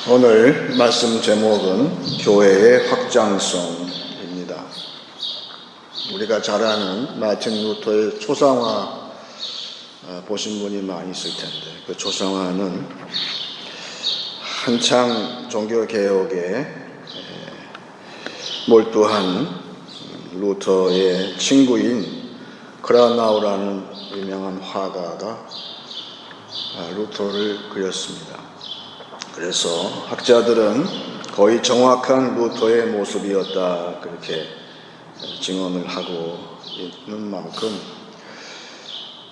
오늘 말씀 제목은 교회의 확장성입니다. 우리가 잘 아는 마틴 루터의 초상화 보신 분이 많이 있을 텐데, 그 초상화는 한창 종교개혁에 몰두한 루터의 친구인 크라나우라는 유명한 화가가 루터를 그렸습니다. 그래서 학자들은 거의 정확한 루터의 모습이었다 그렇게 증언을 하고 있는 만큼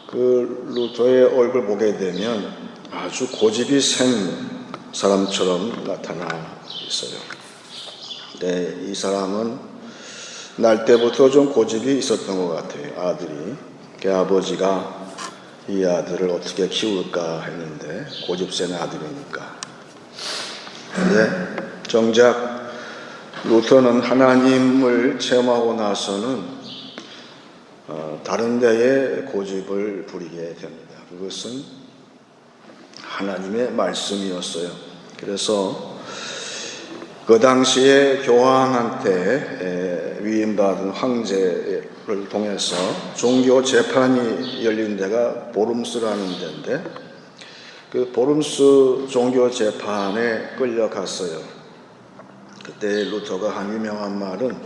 그 루터의 얼굴 보게 되면 아주 고집이 센 사람처럼 나타나 있어요. 근데 이 사람은 날 때부터 좀 고집이 있었던 것 같아요. 아들이. 그 아버지가 이 아들을 어떻게 키울까 했는데 고집 센 아들이니까. 근데 정작 루터는 하나님을 체험하고 나서는 다른 데에 고집을 부리게 됩니다. 그것은 하나님의 말씀이었어요. 그래서 그 당시에 교황한테 위임받은 황제를 통해서 종교 재판이 열린 데가 보름스라는 데인데, 그 보름스 종교 재판에 끌려갔어요. 그때 루터가 한 유명한 말은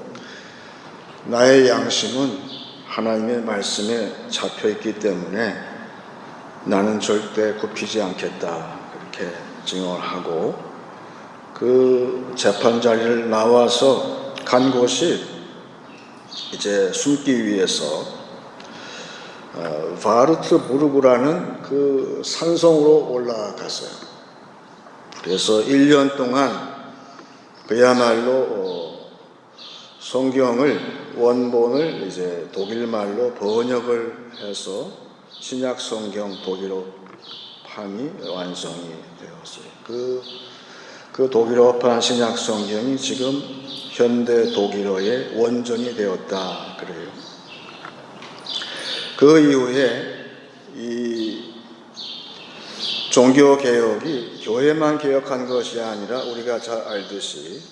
나의 양심은 하나님의 말씀에 잡혀있기 때문에 나는 절대 굽히지 않겠다 그렇게 증언을 하고, 그 재판 자리를 나와서 간 곳이 이제 숨기 위해서 바르트부르크라는 그 산성으로 올라갔어요. 그래서 1년 동안 그야말로 성경을 원본을 이제 독일말로 번역을 해서 신약 성경 독일어판이 완성이 되었어요. 그 독일어판 신약 성경이 지금 현대 독일어의 원전이 되었다 그래요. 그 이후에 이 종교개혁이 교회만 개혁한 것이 아니라 우리가 잘 알듯이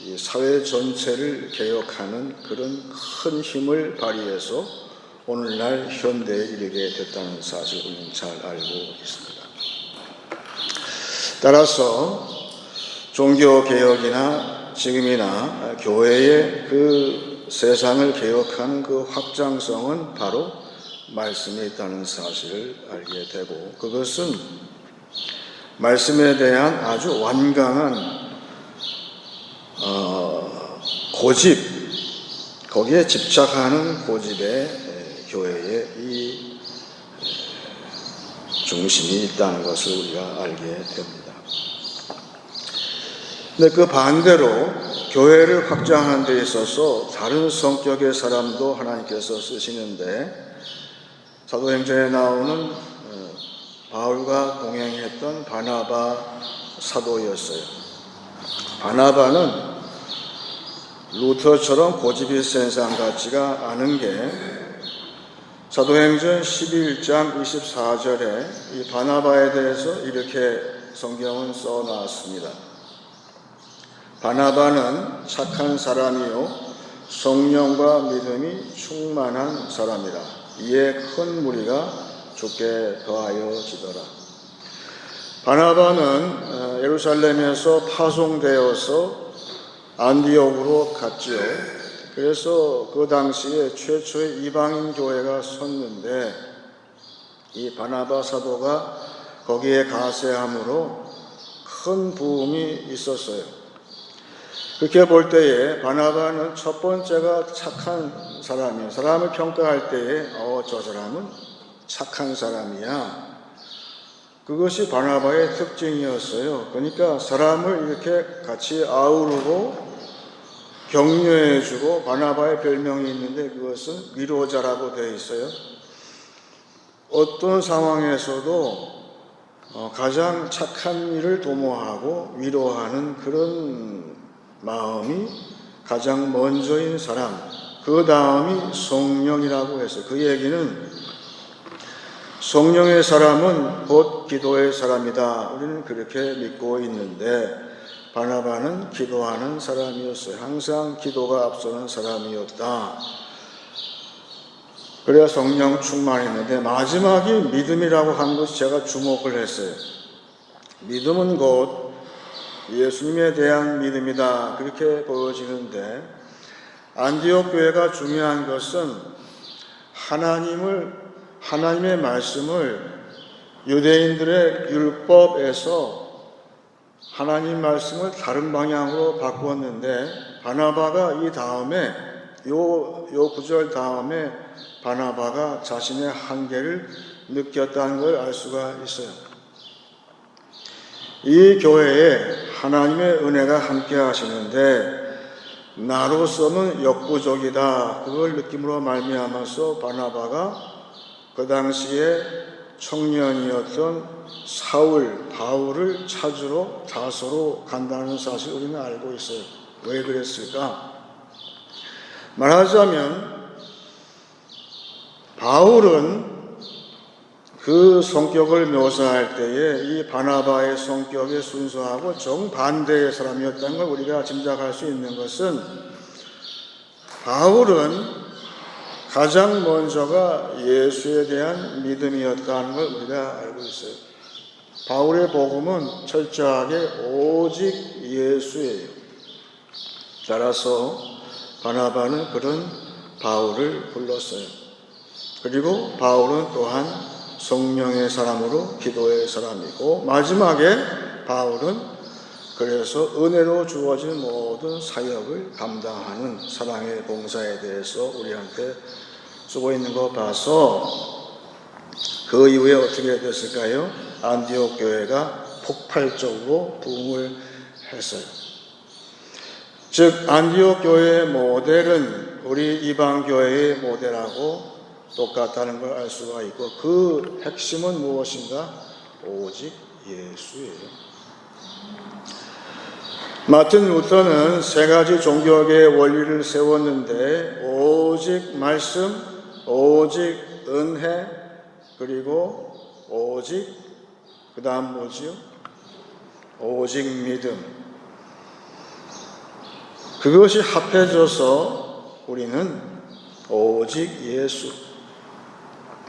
이 사회 전체를 개혁하는 그런 큰 힘을 발휘해서 오늘날 현대에 이르게 됐다는 사실을 우리는 잘 알고 있습니다. 따라서 종교개혁이나 지금이나 교회의 그 세상을 개혁하는 그 확장성은 바로 말씀에 있다는 사실을 알게 되고, 그것은 말씀에 대한 아주 완강한 고집, 거기에 집착하는 고집에 교회의 이 중심이 있다는 것을 우리가 알게 됩니다. 근데 그 반대로 교회를 확장하는 데 있어서 다른 성격의 사람도 하나님께서 쓰시는데, 사도행전에 나오는 바울과 동행했던 바나바 사도였어요. 바나바는 루터처럼 고집이 센 사람 같지가 않은 게 사도행전 11장 24절에 이 바나바에 대해서 이렇게 성경은 써놨습니다. 바나바는 착한 사람이요 성령과 믿음이 충만한 사람이라. 이에 큰 무리가 주께 더하여지더라. 바나바는 예루살렘에서 파송되어서 안디옥으로 갔지요. 그래서 그 당시에 최초의 이방인 교회가 섰는데, 이 바나바 사도가 거기에 가세함으로 큰 부흥이 있었어요. 그렇게 볼 때에 바나바는 첫 번째가 착한 사람이에요. 사람을 평가할 때에 저 사람은 착한 사람이야. 그것이 바나바의 특징이었어요. 그러니까 사람을 이렇게 같이 아우르고 격려해주고, 바나바의 별명이 있는데 그것은 위로자라고 되어 있어요. 어떤 상황에서도 가장 착한 일을 도모하고 위로하는 그런 마음이 가장 먼저인 사람, 그 다음이 성령이라고 해서, 그 얘기는 성령의 사람은 곧 기도의 사람이다. 우리는 그렇게 믿고 있는데, 바나바는 기도하는 사람이었어요. 항상 기도가 앞서는 사람이었다. 그래야 성령 충만했는데 마지막이 믿음이라고 한 것이 제가 주목을 했어요. 믿음은 곧 예수님에 대한 믿음이다, 그렇게 보여지는데 안디옥 교회가 중요한 것은 하나님의 말씀을 유대인들의 율법에서 하나님 말씀을 다른 방향으로 바꾸었는데 바나바가 이 다음에 요 구절 다음에 바나바가 자신의 한계를 느꼈다는 걸 알 수가 있어요. 이 교회에 하나님의 은혜가 함께 하시는데 나로서는 역부족이다, 그걸 느낌으로 말미암아서 바나바가 그 당시에 청년이었던 바울을 찾으러 다소로 간다는 사실을 우리는 알고 있어요. 왜 그랬을까? 말하자면 바울은 그 성격을 묘사할 때에 이 바나바의 성격에 순수하고 정반대의 사람이었다는 걸 우리가 짐작할 수 있는 것은 바울은 가장 먼저가 예수에 대한 믿음이었다는 걸 우리가 알고 있어요. 바울의 복음은 철저하게 오직 예수예요. 따라서 바나바는 그런 바울을 불렀어요. 그리고 바울은 또한 성령의 사람으로 기도의 사람이고 마지막에 바울은 그래서 은혜로 주어진 모든 사역을 감당하는 사랑의 봉사에 대해서 우리한테 쓰고 있는 거 봐서 그 이후에 어떻게 됐을까요? 안디옥 교회가 폭발적으로 부흥을 했어요. 즉 안디옥 교회의 모델은 우리 이방 교회의 모델하고 똑같다는 걸 알 수가 있고 그 핵심은 무엇인가? 오직 예수예요. 마틴 루터는 세 가지 종교계의 원리를 세웠는데 오직 말씀, 오직 은혜, 그리고 오직 그 다음 뭐지요? 오직 믿음. 그것이 합해져서 우리는 오직 예수.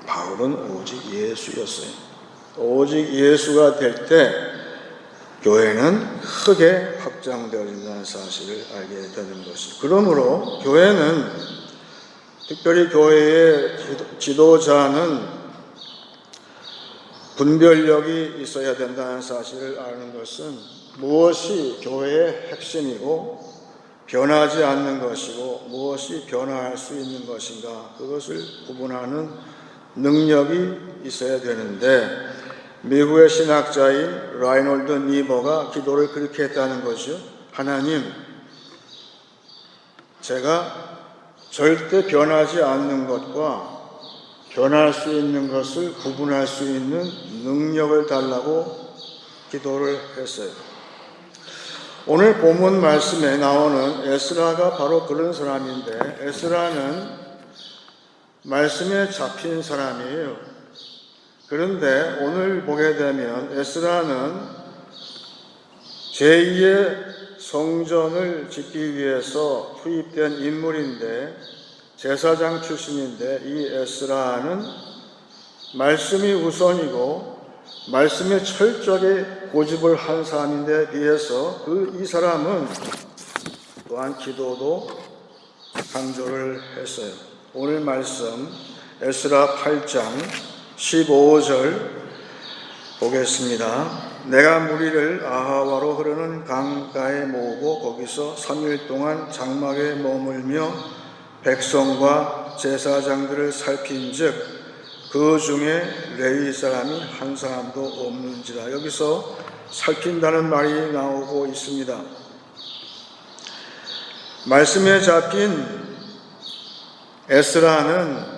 바울은 오직 예수였어요. 오직 예수가 될 때 교회는 크게 확장되어진다는 사실을 알게 되는 것이죠. 그러므로 교회는, 특별히 교회의 지도자는 분별력이 있어야 된다는 사실을 아는 것은 무엇이 교회의 핵심이고 변하지 않는 것이고 무엇이 변화할 수 있는 것인가, 그것을 구분하는 능력이 있어야 되는데 미국의 신학자인 라이놀드 니버가 기도를 그렇게 했다는 거죠. 하나님, 제가 절대 변하지 않는 것과 변할 수 있는 것을 구분할 수 있는 능력을 달라고 기도를 했어요. 오늘 본문 말씀에 나오는 에스라가 바로 그런 사람인데 에스라는 말씀에 잡힌 사람이에요. 그런데 오늘 보게 되면 에스라는 제2의 성전을 짓기 위해서 투입된 인물인데 제사장 출신인데 이 에스라는 말씀이 우선이고 말씀에 철저하게 고집을 한 사람인데 비해서 이 사람은 또한 기도도 강조를 했어요. 오늘 말씀 에스라 8장 15절 보겠습니다. 내가 무리를 아하와로 흐르는 강가에 모으고 거기서 3일 동안 장막에 머물며 백성과 제사장들을 살핀즉 그 중에 레위 사람이 한 사람도 없는지라. 여기서 살핀다는 말이 나오고 있습니다. 말씀에 잡힌 에스라는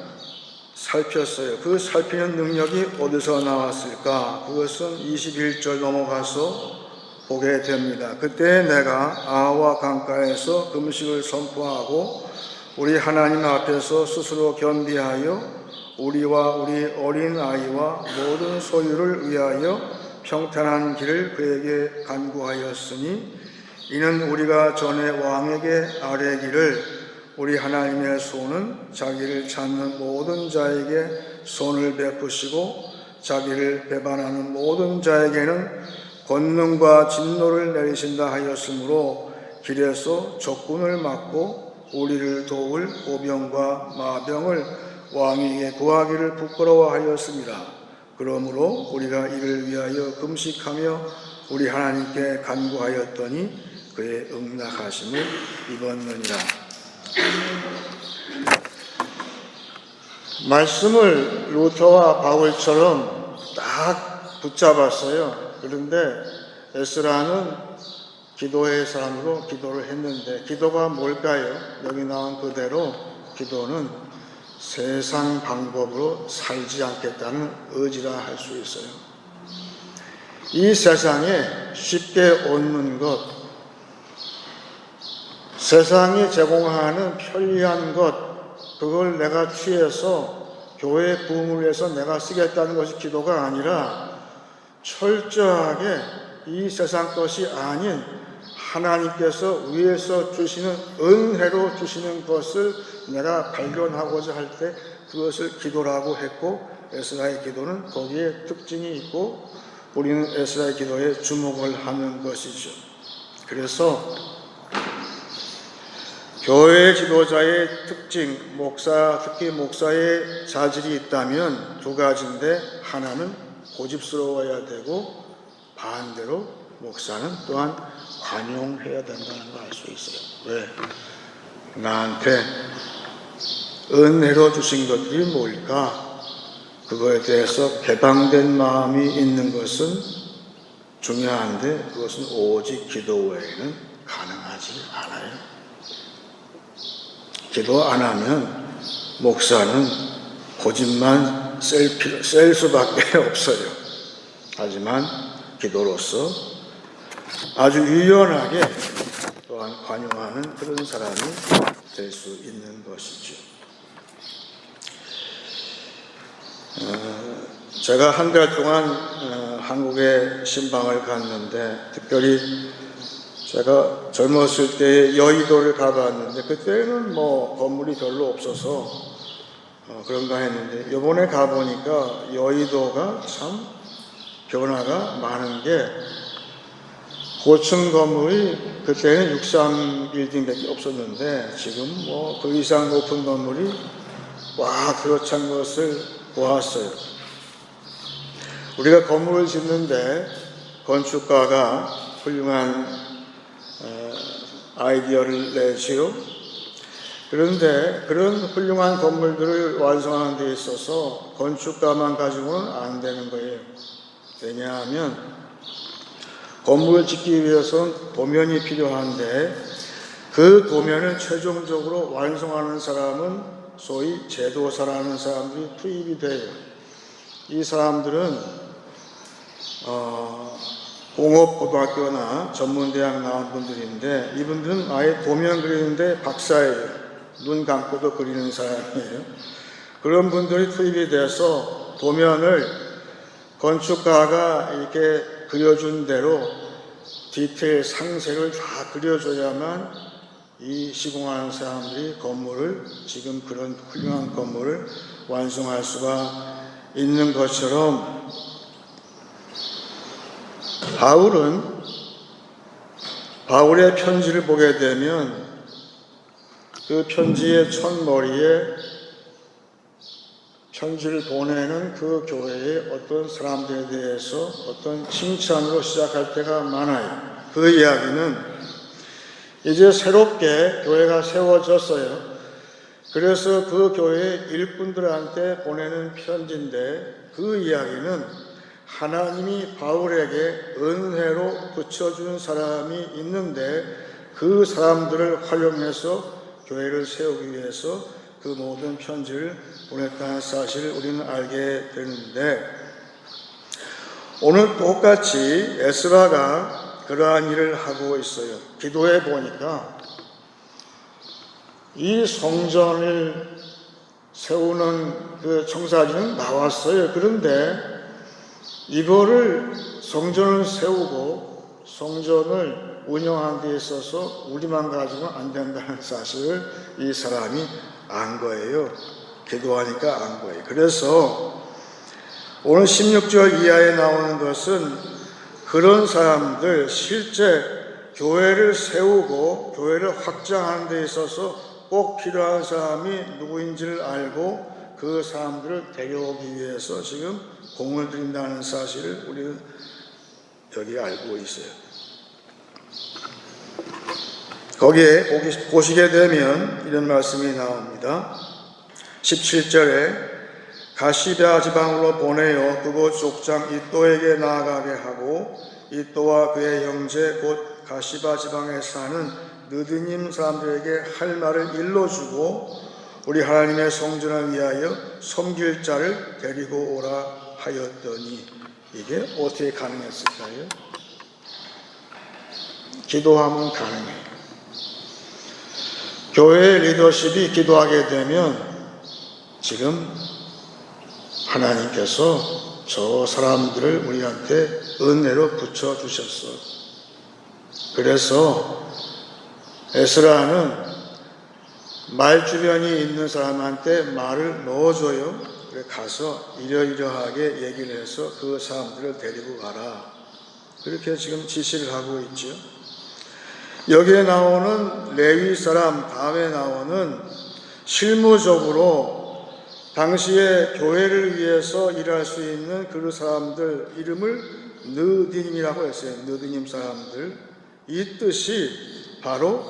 살폈어요. 그 살피는 능력이 어디서 나왔을까? 그것은 21절 넘어가서 보게 됩니다. 그때 내가 아하와 강가에서 금식을 선포하고 우리 하나님 앞에서 스스로 겸비하여 우리와 우리 어린 아이와 모든 소유를 위하여 평탄한 길을 그에게 간구하였으니 이는 우리가 전에 왕에게 아뢰기를 우리 하나님의 손은 자기를 찾는 모든 자에게 손을 베푸시고 자기를 배반하는 모든 자에게는 권능과 진노를 내리신다 하였으므로 길에서 적군을 막고 우리를 도울 보병과 마병을 왕에게 구하기를 부끄러워하였습니다. 그러므로 우리가 이를 위하여 금식하며 우리 하나님께 간구하였더니 그의 응낙하심을 입었느니라. 말씀을 루터와 바울처럼 딱 붙잡았어요. 그런데 에스라는 기도의 사람으로 기도를 했는데, 기도가 뭘까요? 여기 나온 그대로 기도는 세상 방법으로 살지 않겠다는 의지라 할 수 있어요. 이 세상에 쉽게 얻는 것, 세상이 제공하는 편리한 것, 그걸 내가 취해서 교회 부흥을 위해서 내가 쓰겠다는 것이 기도가 아니라 철저하게 이 세상 것이 아닌 하나님께서 위에서 주시는 은혜로 주시는 것을 내가 발견하고자 할 때 그것을 기도라고 했고, 에스라의 기도는 거기에 특징이 있고 우리는 에스라의 기도에 주목을 하는 것이죠. 그래서 교회 지도자의 특징, 특히 목사의 자질이 있다면 두 가지인데, 하나는 고집스러워야 되고 반대로 목사는 또한 관용해야 된다는 걸 알 수 있어요. 왜? 나한테 은혜로 주신 것들이 뭘까? 그거에 대해서 개방된 마음이 있는 것은 중요한데, 그것은 오직 기도 외에는 가능하지 않아요. 기도 안 하면 목사는 고집만 셀 수밖에 없어요. 하지만 기도로서 아주 유연하게 또한 관용하는 그런 사람이 될 수 있는 것이죠. 제가 한 달 동안 한국에 신방을 갔는데, 특별히 제가 젊었을 때 여의도를 가봤는데, 그때는 건물이 별로 없어서 그런가 했는데, 이번에 가보니까 여의도가 참 변화가 많은 게, 고층 건물이 그때는 63빌딩밖에 없었는데 지금 그 이상 높은 건물이 그렇지 않은 것을 보았어요. 우리가 건물을 짓는데 건축가가 훌륭한 아이디어를 내지요. 그런데 그런 훌륭한 건물들을 완성하는 데 있어서 건축가만 가지고는 안 되는 거예요. 왜냐하면 건물을 짓기 위해서는 도면이 필요한데, 그 도면을 최종적으로 완성하는 사람은 소위 제도사라는 사람들이 투입이 돼요. 이 사람들은 공업고등학교나 전문대학 나온 분들인데, 이분들은 아예 도면 그리는데 박사예요. 눈 감고도 그리는 사람이에요. 그런 분들이 투입이 돼서 도면을 건축가가 이렇게 그려준 대로 디테일 상세를 다 그려줘야만 이 시공하는 사람들이 지금 그런 훌륭한 건물을 완성할 수가 있는 것처럼, 바울의 편지를 보게 되면 그 편지의 첫머리에 편지를 보내는 그 교회의 어떤 사람들에 대해서 어떤 칭찬으로 시작할 때가 많아요. 그 이야기는 이제 새롭게 교회가 세워졌어요. 그래서 그 교회의 일꾼들한테 보내는 편지인데, 그 이야기는 하나님이 바울에게 은혜로 붙여준 사람이 있는데, 그 사람들을 활용해서 교회를 세우기 위해서 그 모든 편지를 보냈다는 사실을 우리는 알게 되는데, 오늘 똑같이 에스라가 그러한 일을 하고 있어요. 기도해 보니까 이 성전을 세우는 그 청사진은 나왔어요. 그런데 이거를 성전을 세우고 성전을 운영하는 데 있어서 우리만 가지고는 안 된다는 사실을 이 사람이 안 거예요. 기도하니까 안 거예요. 그래서 오늘 16절 이하에 나오는 것은 그런 사람들, 실제 교회를 세우고 교회를 확장하는 데 있어서 꼭 필요한 사람이 누구인지를 알고 그 사람들을 데려오기 위해서 지금 공을 들인다는 사실을 우리는 여기 알고 있어요. 거기에 보시게 되면 이런 말씀이 나옵니다. 17절에 가시랴 지방으로 보내어 그곳 족장 이또에게 나아가게 하고 이또와 그의 형제 곧 가시바 지방에 사는 느드님 사람들에게 할 말을 일러주고 우리 하나님의 성전을 위하여 섬길 자를 데리고 오라 하였더니 이게 어떻게 가능했을까요? 기도하면 가능해요. 교회 리더십이 기도하게 되면 지금 하나님께서 저 사람들을 우리한테 은혜로 붙여주셨어. 그래서 에스라는 말 주변이 있는 사람한테 말을 넣어줘요. 그래 가서 이러이러하게 얘기를 해서 그 사람들을 데리고 가라. 그렇게 지금 지시를 하고 있죠. 여기에 나오는 레위 사람, 다음에 나오는 실무적으로 당시에 교회를 위해서 일할 수 있는 그 사람들 이름을 느디님이라고 했어요. 느디님 사람들. 이 뜻이 바로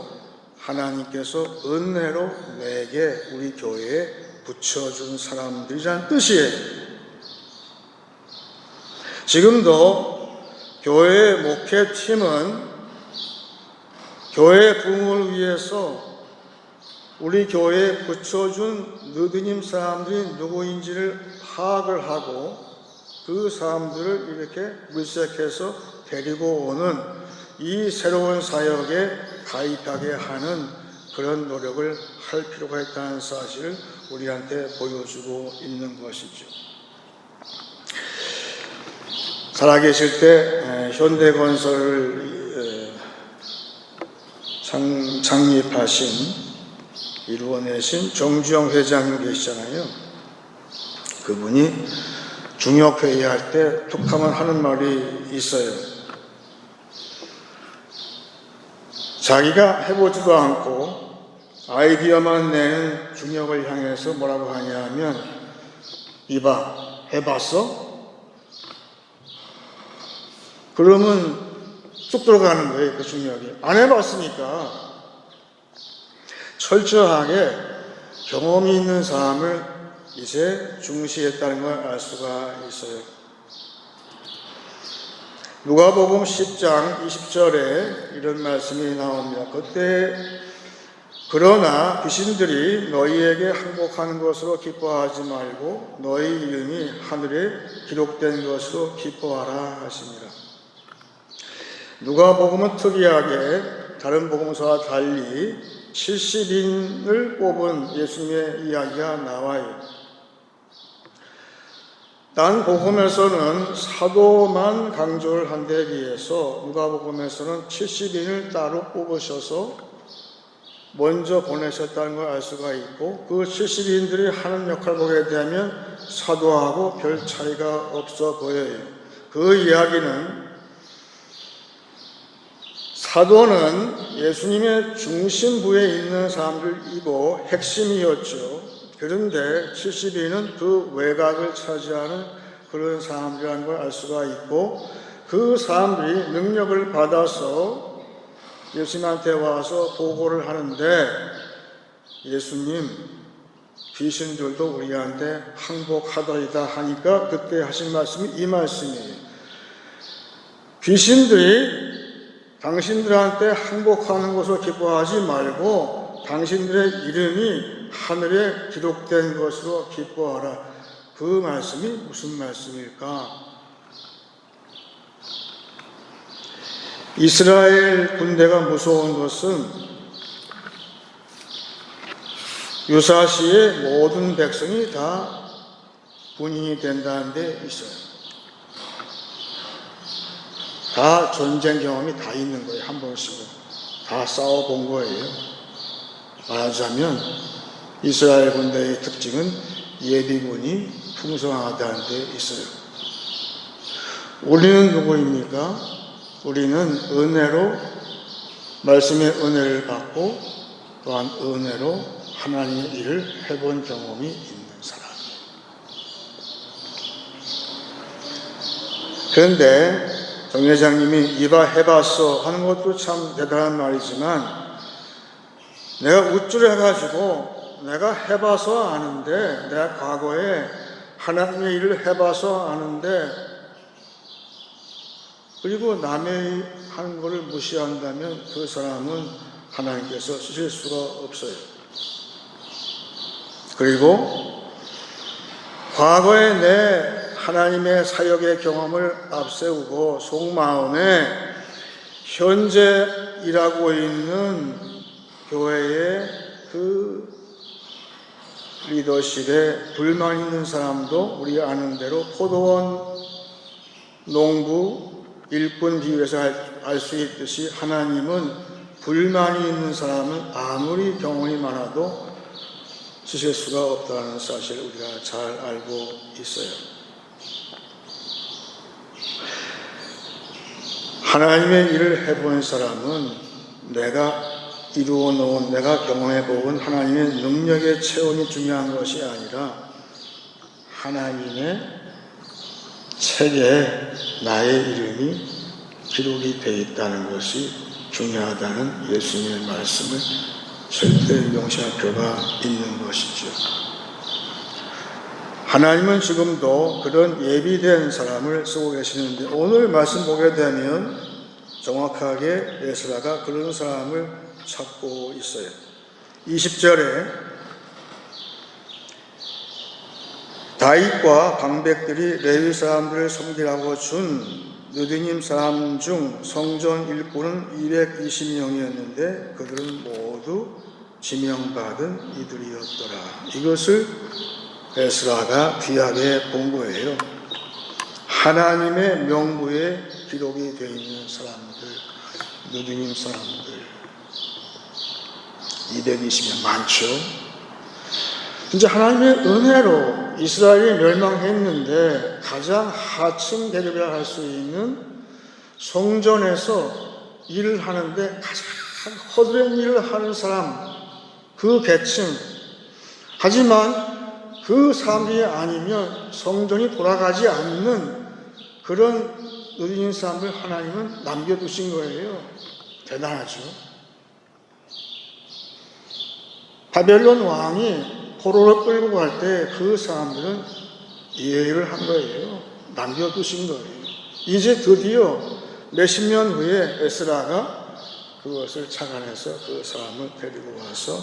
하나님께서 은혜로 내게 우리 교회에 붙여준 사람들이라는 뜻이에요. 지금도 교회 목회팀은 교회 부흥을 위해서 우리 교회에 붙여준 느드님 사람들이 누구인지를 파악을 하고 그 사람들을 이렇게 물색해서 데리고 오는 이 새로운 사역에 가입하게 하는 그런 노력을 할 필요가 있다는 사실을 우리한테 보여주고 있는 것이죠. 살아계실 때 현대건설을 창립하신 이루어내신 정주영 회장님 계시잖아요. 그분이 중역회의할 때 툭하면 하는 말이 있어요. 자기가 해보지도 않고 아이디어만 내는 중역을 향해서 뭐라고 하냐면 이봐 해봤어? 그러면 쑥 들어가는 거예요. 그 중역이 안 해봤으니까. 철저하게 경험이 있는 사람을 이제 중시했다는 걸 알 수가 있어요. 누가복음 10장 20절에 이런 말씀이 나옵니다. 그때 그러나 귀신들이 너희에게 항복하는 것으로 기뻐하지 말고 너희 이름이 하늘에 기록된 것으로 기뻐하라 하시니라. 누가복음은 특이하게 다른 복음서와 달리 70인을 뽑은 예수님의 이야기가 나와요. 딴 복음에서는 사도만 강조를 한 데 비해서 누가복음에서는 70인을 따로 뽑으셔서 먼저 보내셨다는 걸 알 수가 있고 그 70인들이 하는 역할을 보게 되면 사도하고 별 차이가 없어 보여요. 그 이야기는 사도는 예수님의 중심부에 있는 사람들이고 핵심이었죠. 그런데 70인은 그 외곽을 차지하는 그런 사람들이라는 걸 알 수가 있고 그 사람들이 능력을 받아서 예수님한테 와서 보고를 하는데 예수님 귀신들도 우리한테 항복하더이다 하니까 그때 하신 말씀이 이 말씀이에요. 귀신들이 당신들한테 항복하는 것을 기뻐하지 말고 당신들의 이름이 하늘에 기록된 것으로 기뻐하라. 그 말씀이 무슨 말씀일까? 이스라엘 군대가 무서운 것은 유사시에 모든 백성이 다 군인이 된다는 데 있어요. 다 전쟁 경험이 다 있는 거예요. 한 번씩은 다 싸워본 거예요. 말하자면 이스라엘 군대의 특징은 예비군이 풍성하다는 데 있어요. 우리는 누구입니까? 우리는 은혜로 말씀의 은혜를 받고 또한 은혜로 하나님의 일을 해본 경험이 있는 사람이에요. 그런데 정 회장님이 이봐 해봤어 하는 것도 참 대단한 말이지만 내가 우쭐해가지고 내가 해봐서 아는데 내가 과거에 하나님의 일을 해봐서 아는데 그리고 남의 하는 것을 무시한다면 그 사람은 하나님께서 쓰실 수가 없어요. 그리고 과거에 내 하나님의 사역의 경험을 앞세우고 속마음에 현재 일하고 있는 교회의 그 리더십에 불만 있는 사람도 우리 아는 대로 포도원, 농부, 일꾼 비유에서 알 수 있듯이 하나님은 불만이 있는 사람은 아무리 경험이 많아도 쓰실 수가 없다는 사실을 우리가 잘 알고 있어요. 하나님의 일을 해본 사람은 내가 이루어 놓은, 내가 경험해 본 하나님의 능력의 체험이 중요한 것이 아니라 하나님의 책에 나의 이름이 기록이 되어 있다는 것이 중요하다는 예수님의 말씀을 절대 명시할 필요가 있는 것이죠. 하나님은 지금도 그런 예비된 사람을 쓰고 계시는데 오늘 말씀 보게 되면 정확하게 에스라가 그런 사람을 찾고 있어요. 20절에 다윗과 방백들이 레위 사람들을 섬기라고 준 느디님 사람 중 성전 일꾼은 220명이었는데 그들은 모두 지명받은 이들이었더라. 이것을 에스라가 귀하게 본 거예요. 하나님의 명부에 기록이 되어 있는 사람들, 느디님 사람들 220명 많죠. 이제 하나님의 은혜로 이스라엘이 멸망했는데 가장 하층 계급이라 할 수 있는 성전에서 일을 하는데 가장 허드렛 일을 하는 사람, 그 계층. 하지만 그 사람들이 아니면 성전이 돌아가지 않는 그런 느린 사람을 하나님은 남겨두신 거예요. 대단하죠. 바벨론 왕이 포로를 끌고 갈 때 그 사람들은 예의를 한 거예요. 남겨두신 거예요. 이제 드디어 몇십 년 후에 에스라가 그것을 착안해서 그 사람을 데리고 와서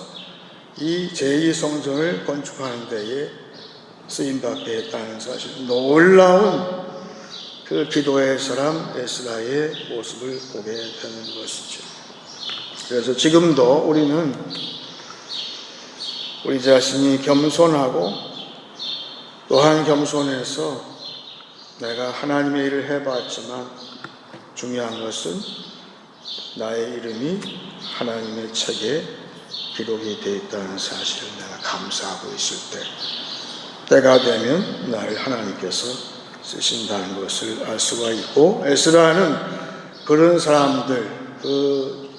이 제2성전을 건축하는 데에 쓰임받게 했다는 사실, 놀라운 그 기도의 사람 에스라의 모습을 보게 되는 것이죠. 그래서 지금도 우리는 우리 자신이 겸손하고 또한 겸손해서 내가 하나님의 일을 해봤지만 중요한 것은 나의 이름이 하나님의 책에 기록이 되어 있다는 사실을 내가 감사하고 있을 때, 때가 되면 나를 하나님께서 쓰신다는 것을 알 수가 있고, 에스라는 그런 사람들, 그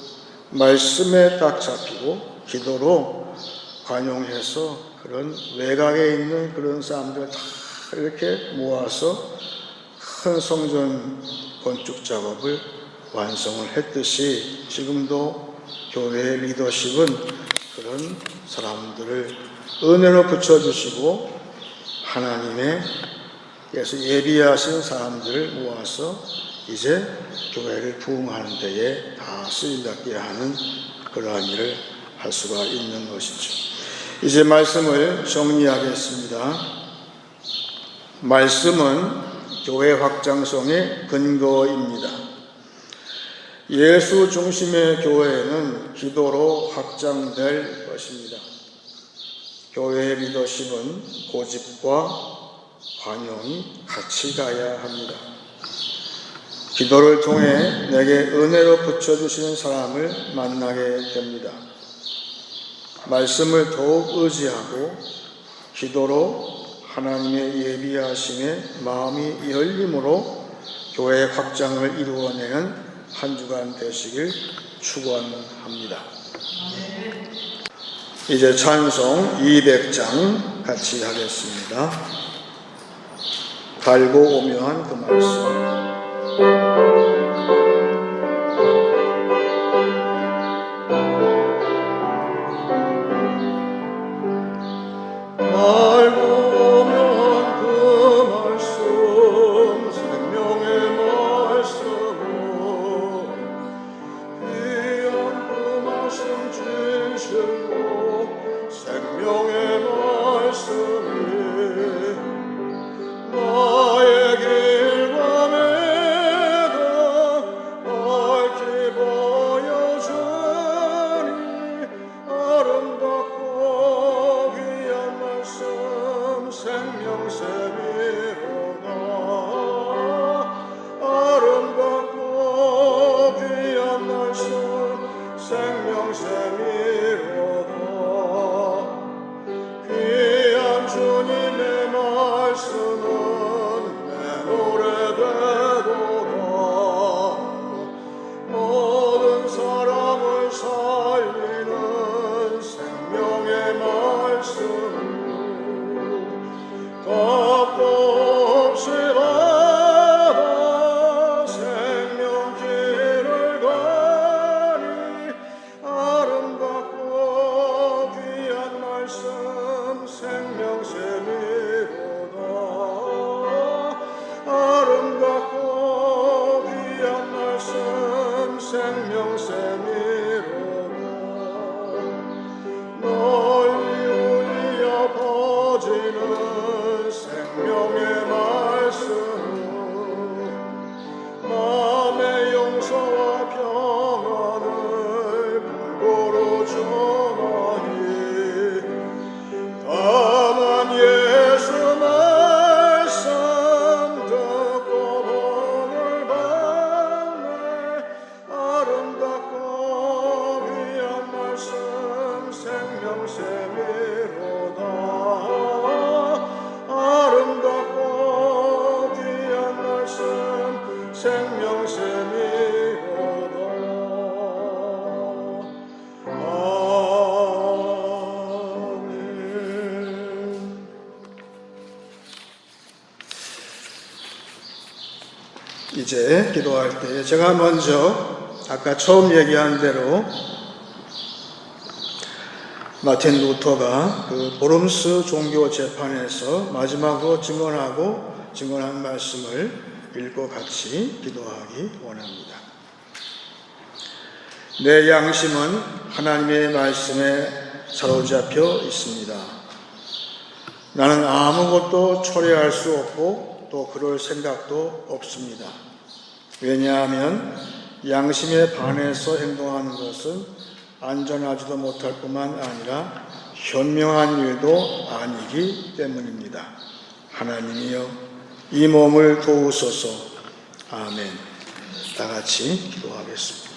말씀에 딱 잡히고 기도로 관용해서 그런 외곽에 있는 그런 사람들 다 이렇게 모아서 큰 성전 건축 작업을 완성을 했듯이 지금도 교회의 리더십은 그런 사람들을 은혜로 붙여주시고 하나님께서 예비하신 사람들을 모아서 이제 교회를 부흥하는 데에 다 쓰임받게 하는 그러한 일을 할 수가 있는 것이죠. 이제 말씀을 정리하겠습니다. 말씀은 교회 확장성의 근거입니다. 예수 중심의 교회는 기도로 확장될 것입니다. 교회의 리더십은 고집과 관용이 같이 가야 합니다. 기도를 통해 내게 은혜로 붙여주시는 사람을 만나게 됩니다. 말씀을 더욱 의지하고 기도로 하나님의 예비하심에 마음이 열림으로 교회 확장을 이루어내는 한 주간 되시길 축원합니다. 이제 찬송 200장 같이 하겠습니다. 달고 오묘한 그 말씀. 이제 기도할 때 제가 먼저 아까 처음 얘기한 대로 마틴 루터가 그 보름스 종교 재판에서 마지막으로 증언한 말씀을 읽고 같이 기도하기 원합니다. 내 양심은 하나님의 말씀에 사로잡혀 있습니다. 나는 아무것도 초래할 수 없고 또 그럴 생각도 없습니다. 왜냐하면 양심에 반해서 행동하는 것은 안전하지도 못할 뿐만 아니라 현명한 일도 아니기 때문입니다. 하나님이여 이 몸을 도우소서. 아멘. 다 같이 기도하겠습니다.